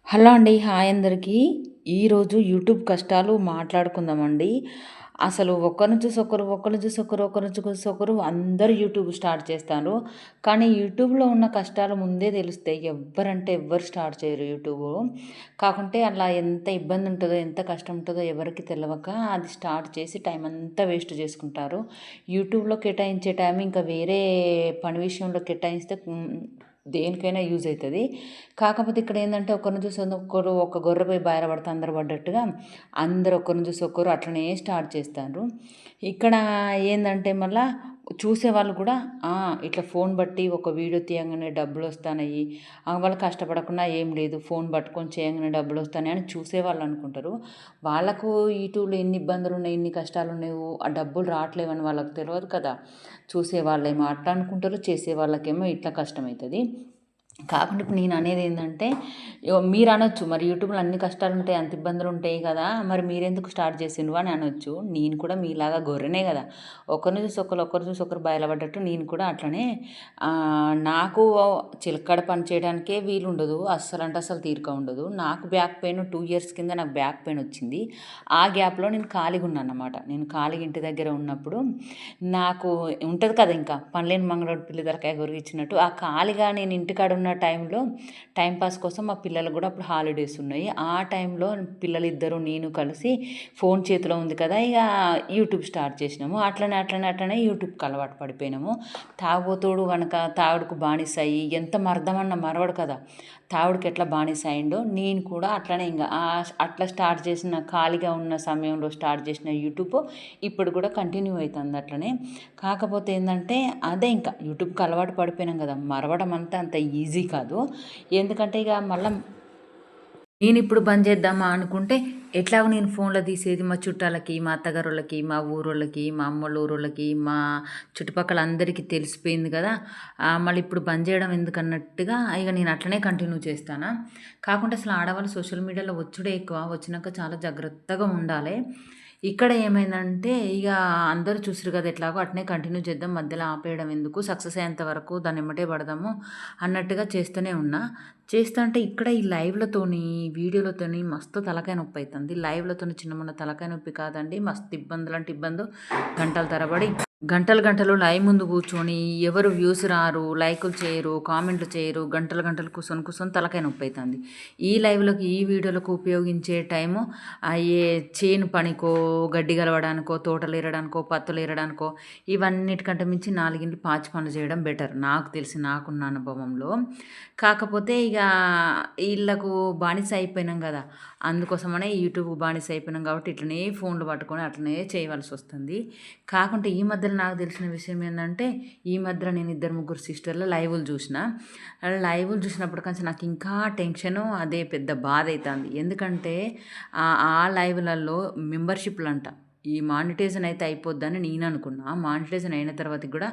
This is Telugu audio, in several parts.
హలో అండి. హాయ్ అందరికీ. ఈరోజు యూట్యూబ్ కష్టాలు మాట్లాడుకుందామండి. అసలు ఒకరిని చూసి ఒకరు, ఒకరిని చూసి ఒకరు, ఒకరిని చూసి ఒకరు అందరూ యూట్యూబ్ స్టార్ట్ చేస్తారు. కానీ యూట్యూబ్‌లో ఉన్న కష్టాలు ముందే తెలుస్తాయి. ఎవ్వరంటే ఎవ్వరు స్టార్ట్ చేయరు యూట్యూబు. కాకుంటే అలా ఎంత ఇబ్బంది ఉంటదో, ఎంత కష్టం ఉంటదో ఎవరికీ తెలవక అది స్టార్ట్ చేసి టైం అంతా వేస్ట్ చేసుకుంటారు. యూట్యూబ్‌లో కేటాయించే టైం ఇంకా వేరే పని విషయంలో కేటాయిస్తే దేనికైనా యూజ్ అయితది. కాకపోతే ఇక్కడేందంటే ఒకరిని చూసి ఒకరు ఒక గొర్రె పోయి బయర అందరూ పడ్డట్టుగా అందరూ ఒకరిని చూసి ఒకరు అట్లనే స్టార్ట్ చేస్తారు. ఇక్కడ ఏందంటే మళ్ళా చూసేవాళ్ళు కూడా ఇట్లా ఫోన్ బట్టి ఒక వీడియో తీయంగానే డబ్బులొస్తానయి. వాళ్ళు కష్టపడకున్నా ఏం లేదు ఫోన్ పట్టుకొని చేయంగానే డబ్బులొస్తానయి అని చూసేవాళ్ళు అనుకుంటారు. వాళ్ళకు యూట్యూబ్‌లో ఎన్ని ఇబ్బందులున్నాయి, ఎన్ని కష్టాలున్నాయో, ఆ డబ్బులు రావట్లేవని వాళ్ళకి తెలవదు కదా! చూసేవాళ్ళేమో అట్లా అనుకుంటారు. చేసేవాళ్ళకేమో ఇట్లా కష్టమైతది. కాకుండా ఇప్పుడు నేను అనేదేందంటే మీరు అనొచ్చు మరి యూట్యూబ్‌లో అన్ని కష్టాలుంటాయి, అంత ఇబ్బందులుంటాయి కదా! మరి మీరెందుకు స్టార్ట్ చేసిండ్రు అని అనొచ్చు. నేను కూడా మీలాగా గొర్రెనే కదా! ఒకరిని చూసి ఒకరు, ఒకరు చూసి ఒకరు బయలపడ్డట్టు నేను కూడా అట్లనే నాకు చిలక్కడ పని చేయడానికే వీలుండదు. అస్సలంటే అస్సలు తీరిక ఉండదు. నాకు బ్యాక్ పెయిన్ 2 ఇయర్స్ కింద నాకు బ్యాక్ పెయిన్ వచ్చింది. ఆ గ్యాప్‌లో నేను ఖాళీగున్నానన్నమాట. నేను ఖాళీగా ఇంటి దగ్గర ఉన్నప్పుడు నాకు ఉంటది కదా! ఇంకా పనిలేని మంగళోడు పిల్లి తలకాయ కొరికిచ్చినట్టు ఆ ఖాళీగా నేను ఇంటికాడ ఉన్న టైంలో టైం పాస్ కోసం మా పిల్లలకు కూడా అప్పుడు హాలిడేస్ ఉన్నాయి. ఆ టైంలో పిల్లలిద్దరూ నేను కలిసి ఫోన్ చేతిలో ఉంది కదా! ఇక యూట్యూబ్ స్టార్ట్ చేసినాము. అట్లనే యూట్యూబ్‌కి అలవాటు పడిపోయినాము. తాగుబోతోడు గనక తాగుడుకు బానిస అయ్యి ఎంత మరదమన్నా మరవడు కదా! తాగుడుకి ఎట్లా బానిస అయిండో నేను కూడా అట్లనే ఇంక అట్లా స్టార్ట్ చేసిన ఖాళీగా ఉన్న సమయంలో స్టార్ట్ చేసిన యూట్యూబ్ ఇప్పుడు కూడా కంటిన్యూ అవుతుంది అట్లనే. కాకపోతే ఏందంటే అదే ఇంకా యూట్యూబ్‌కి అలవాటు పడిపోయినాం కదా! మరవడం అంత ఈజీ కాదు. ఎందుకంటే ఇక మళ్ళా నేనిప్పుడు బంద్ చేద్దామా అనుకుంటే ఎట్లాగో నేను ఫోన్‌లో తీసేది మా చుట్టాలకి, మా అత్తగారోళ్ళకి, మా ఊరోళ్ళకి, మా అమ్మోళ్ళ ఊరోళ్ళకి, మా చుట్టుపక్కల అందరికీ తెలిసిపోయింది కదా! మళ్ళీ ఇప్పుడు బంద్ చేయడం ఎందుకన్నట్టుగా ఇక నేను అట్లనే కంటిన్యూ చేస్తానా. కాకుంటే అసలు ఆడవాళ్ళు సోషల్ మీడియాలో వచ్చుడే ఎక్కువ. వచ్చినాక చాలా జాగ్రత్తగా ఉండాలే. ఇక్కడ ఏమైందంటే ఇగ అందరూ చూసిర్రు కదా! ఎట్లాగో అట్నే కంటిన్యూ చేద్దాం. మధ్యలో ఆపేయడం ఎందుకు? సక్సెస్ అయ్యేంత వరకు దాని ఎమ్మటే పడదాము అన్నట్టుగా చేస్తూనే ఉన్నా. చేస్తంటే ఇక్కడ ఈ లైవ్‌లతోని, వీడియోలతోని మస్తు తలకాయ నొప్పైతంది. లైవ్‌లతోని చిన్న తలకాయ నొప్పి కాదండి. మస్తు ఇబ్బందులంటే ఇబ్బందు. గంటల తరబడి గంటలు లైవ్ ముందు కూర్చొని ఎవరు వ్యూస్ రారు, లైకులు చేయరు, కామెంట్లు చేయరు. గంటలు కూసొని తలకాయ నొప్పైతంది. ఈ లైవ్‌లకి, ఈ వీడియోలకు ఉపయోగించే టైము ఏ చేను పనికో, గడ్డి గలవడానికో, తోటలేరడానికో, పత్తులేరడానికో ఇవన్నిటికంటే మించి 4 పాచి పనులు చేయడం బెటర్. నాకు తెలిసి నాకున్న అనుభవంలో. కాకపోతే ఇగ ఈళ్ళకు బానిస అయిపోయినాం గదా! అందుకోసమనే యూట్యూబ్ బానిస అయిపోయినాం కాబట్టి ఇట్లనే ఫోన్‌లు పట్టుకొని అట్లనే చేయవలసొస్తుంది. కాకుంటే ఈ మధ్యలో నాకు తెలిసిన విషయం ఏందంటే, ఈ మధ్యలో నేను ఇద్దరు, ముగ్గురు సిస్టర్‌ల లైవ్‌లు జూషిన. లైవ్‌లు జూసినప్పటి కంచి నాకు ఇంకా టెన్షను అదే పెద్ద బాధైతాంది. ఎందుకంటే ఆ లైవ్‌లలో మెంబర్‌షిప్‌లంట. ఈ మానిటైజేషన్ అయితే అయిపోద్దని నేననుకున్నా. మానిటైజేషన్ అయిన తర్వాతకి గూడా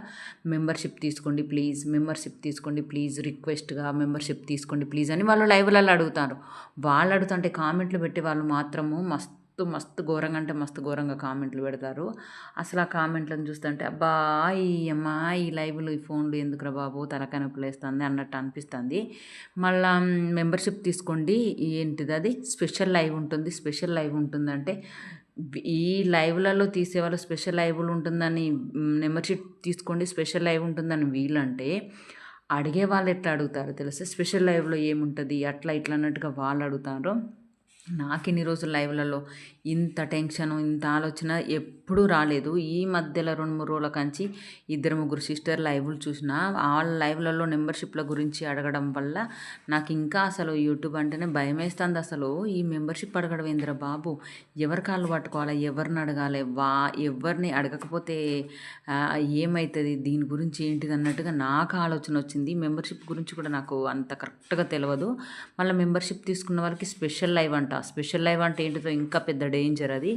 మెంబర్‌షిప్ తీసుకోండి ప్లీజ్, మెంబర్‌షిప్ తీసుకోండి ప్లీజ్, రిక్వెస్ట్‌గా మెంబర్‌షిప్ తీసుకోండి ప్లీజ్ అని వాళ్ళు లైవ్‌లలో అడుగుతారు. వాళ్ళు అడుగుతుంటే కామెంట్లు పెట్టే వాళ్ళు మాత్రము మస్తు ఘోరంగా అంటే మస్తు ఘోరంగా కామెంట్లు పెడతారు. అసలు ఆ కామెంట్లను చూస్తుంటే అబ్బా! యమ్మా ఈ లైవ్‌లు, ఈ ఫోన్‌లు ఎందుకురా బాబు తలకాయ నొప్పులేస్తుంది అన్నట్టు అనిపిస్తుంది. మళ్ళా మెంబర్‌షిప్ తీసుకోండి ఏంటిదది స్పెషల్ లైవ్ ఉంటుంది. స్పెషల్ లైవ్ ఉంటుందంటే ఈ లైవ్‌లలో తీసేవాళ్ళు స్పెషల్ లైవ్‌లు ఉంటుందని మెంబర్‌షిప్ తీసుకోండి స్పెషల్ లైవ్ ఉంటుందని వీళ్ళంటే, అడిగే వాళ్ళు ఎట్లా అడుగుతారో తెలుసా? స్పెషల్ లైవ్‌లో ఏముంటది? అట్లా ఇట్లా అన్నట్టుగా వాళ్ళు అడుగుతారు. నాకిన్ని రోజులు లైవ్‌లలో ఇంత టెన్షను, ఇంత ఆలోచన ఎప్పుడూ రాలేదు. ఈ మధ్యలో 2, 3 రోజుల కంచి ఇద్దరు, ముగ్గురు సిస్టర్ లైవ్‌లు చూసినా. ఆళ్ళ లైవ్‌లలో మెంబర్‌షిప్‌ల గురించి అడగడం వల్ల నాకింకా అసలు యూట్యూబ్ అంటేనే భయమేస్తందసలు. ఈ మెంబర్‌షిప్ అడగడం ఏందిరా బాబు! ఎవరి కాళ్ళు పట్టుకోవాలా? ఎవరిని అడగాలి? ఎవరిని అడగకపోతే ఏమైతది? దీని గురించి ఏంటిదన్నట్టుగా నాకు ఆలోచనొచ్చింది. మెంబర్‌షిప్ గురించి కూడా నాకు అంత కరెక్ట్‌గా తెలవదు. మళ్ళీ మెంబర్‌షిప్ తీసుకున్న వాళ్ళకి స్పెషల్ లైవ్ అంట. స్పెషల్ లైవ్ అంటే ఏంటిదో ఇంకా పెద్ద డేంజర్ అది.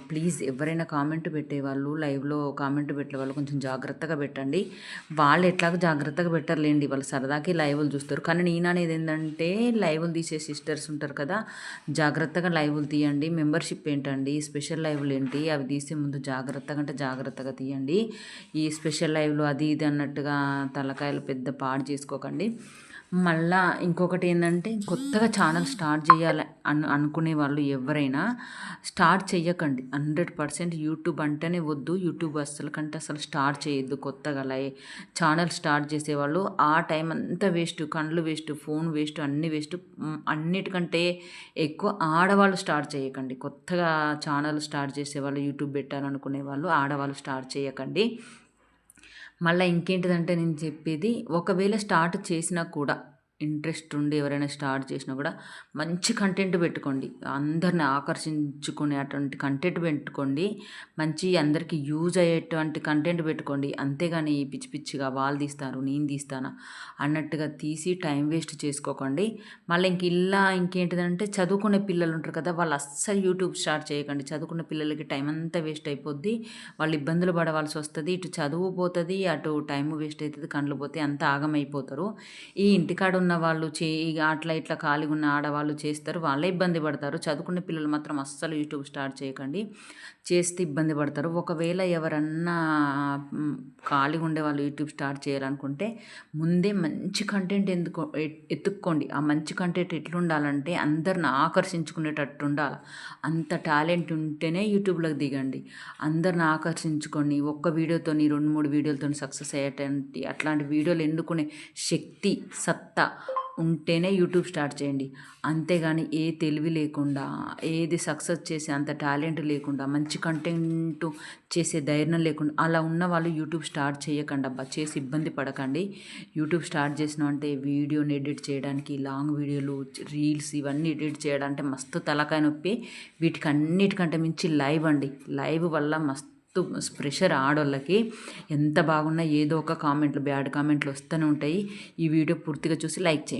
ప్లీజ్ ఎవరైనా కామెంట్ పెట్టేవాళ్ళు, లైవ్‌లో కామెంట్ పెట్టేవాళ్ళు కొంచెం జాగ్రత్తగా పెట్టండి. వాళ్ళు ఎట్లాగో జాగ్రత్తగా పెట్టరులేండి. వాళ్ళు సరదాకి లైవ్‌లు చూస్తారు. కానీ నేననేది ఏందంటే లైవ్‌లు తీసే సిస్టర్స్ ఉంటారు కదా! జాగ్రత్తగా లైవ్‌లు తీయండి. మెంబర్‌షిప్ ఏంటండి? స్పెషల్ లైవ్‌లు ఏంటి? అవి తీసే ముందు జాగ్రత్తగా అంటే జాగ్రత్తగా తీయండి. ఈ స్పెషల్ లైవ్‌లు అది ఇది అన్నట్టుగా తలకాయలు పెద్ద పాడు చేసుకోకండి. మళ్ళా ఇంకొకటి ఏందంటే కొత్తగా ఛానల్ స్టార్ట్ చేయాలి అనుకునే వాళ్ళు ఎవరైనా స్టార్ట్ చెయ్యకండి. 100% యూట్యూబ్ అంటేనే వద్దు. యూట్యూబ్ అసలు స్టార్ట్ చేయొద్దు కొత్తగా. ఛానల్ స్టార్ట్ చేసేవాళ్ళు ఆ టైం అంతా వేస్ట్, కళ్ళు వేస్ట్, ఫోన్ వేస్ట్, అన్నీ వేస్ట్. అన్నిటికంటే ఎక్కువ ఆడవాళ్ళు స్టార్ట్ చేయకండి. కొత్తగా ఛానల్ స్టార్ట్ చేసేవాళ్ళు, యూట్యూబ్ పెట్టాలనుకునే వాళ్ళు ఆడవాళ్ళు స్టార్ట్ చేయకండి. మళ్ళీ ఇంకేంటిదంటే నేను చెప్పేది, ఒకవేళ స్టార్ట్ చేసినా కూడా ఇంట్రెస్ట్ ఉండి ఎవరైనా స్టార్ట్ చేసినా కూడా మంచి కంటెంట్ పెట్టుకోండి. అందరిని ఆకర్షించుకునే అటువంటి కంటెంట్ పెట్టుకోండి. మంచి అందరికీ యూజ్ అయ్యేటువంటి కంటెంట్ పెట్టుకోండి. అంతేగాని పిచ్చి పిచ్చిగా వాళ్ళు తీస్తారు నేను తీస్తానా అన్నట్టుగా తీసి టైం వేస్ట్ చేసుకోకండి. మళ్ళీ ఇంకేంటిదంటే చదువుకునే పిల్లలు ఉంటారు కదా, వాళ్ళు అస్సలు యూట్యూబ్ స్టార్ట్ చేయకండి. చదువుకున్న పిల్లలకి టైం అంతా వేస్ట్ అయిపోద్ది. వాళ్ళు ఇబ్బందులు పడవలసి వస్తుంది. ఇటు చదువు పోతుంది, అటు టైం వేస్ట్ అవుతుంది, కళ్ళు పోతే అంతా ఆగమైపోతారు. ఈ ఇంటికాడ ఉన్న వాళ్ళు ఇక అట్లా ఇట్లా ఖాళీగా ఉన్న ఆడవాళ్ళు చేస్తారు, వాళ్ళే ఇబ్బంది పడతారు. చదువుకునే పిల్లలు మాత్రం అస్సలు యూట్యూబ్ స్టార్ట్ చేయకండి, చేస్తే ఇబ్బంది పడతారు. ఒకవేళ ఎవరన్నా ఖాళీగా ఉండే వాళ్ళు యూట్యూబ్ స్టార్ట్ చేయాలనుకుంటే ముందే మంచి కంటెంట్ ఎత్తుక్కోండి. ఆ మంచి కంటెంట్ ఎట్లుండాలంటే అందరిని ఆకర్షించుకునేటట్టు ఉండాలి. అంత టాలెంట్ ఉంటేనే యూట్యూబ్లోకి దిగండి. అందరిని ఆకర్షించుకొని ఒక్క వీడియోతోని 2-3 వీడియోలతో సక్సెస్ అయ్యేటంటి అట్లాంటి వీడియోలు ఎన్నుకునే శక్తి, సత్తా ఉంటేనే యూట్యూబ్ స్టార్ట్ చేయండి. అంతేగాని ఏ తెలివి లేకుండా, ఏది సక్సెస్ చేసే అంత టాలెంట్ లేకుండా, మంచి కంటెంట్ చేసే ధైర్యం లేకుండా అలా ఉన్న వాళ్ళు యూట్యూబ్ స్టార్ట్ చేయకండి అబ్బా. చేసి ఇబ్బంది పడకండి. యూట్యూబ్ స్టార్ట్ చేసినామంటే వీడియోని ఎడిట్ చేయడానికి, లాంగ్ వీడియోలు, రీల్స్ ఇవన్నీ ఎడిట్ చేయడానికి మస్తు తలకాయ నొప్పి. వీటికి అన్నిటికంటే మించి లైవ్ అండి. లైవ్ వల్ల మస్తు ప్రెషర్ ఆడోళ్ళకి. ఎంత బాగున్నా ఏదో ఒక కామెంట్లు, బ్యాడ్ కామెంట్లు వస్తూనే ఉంటాయి. ఈ వీడియో పూర్తిగా చూసి లైక్ చేయండి.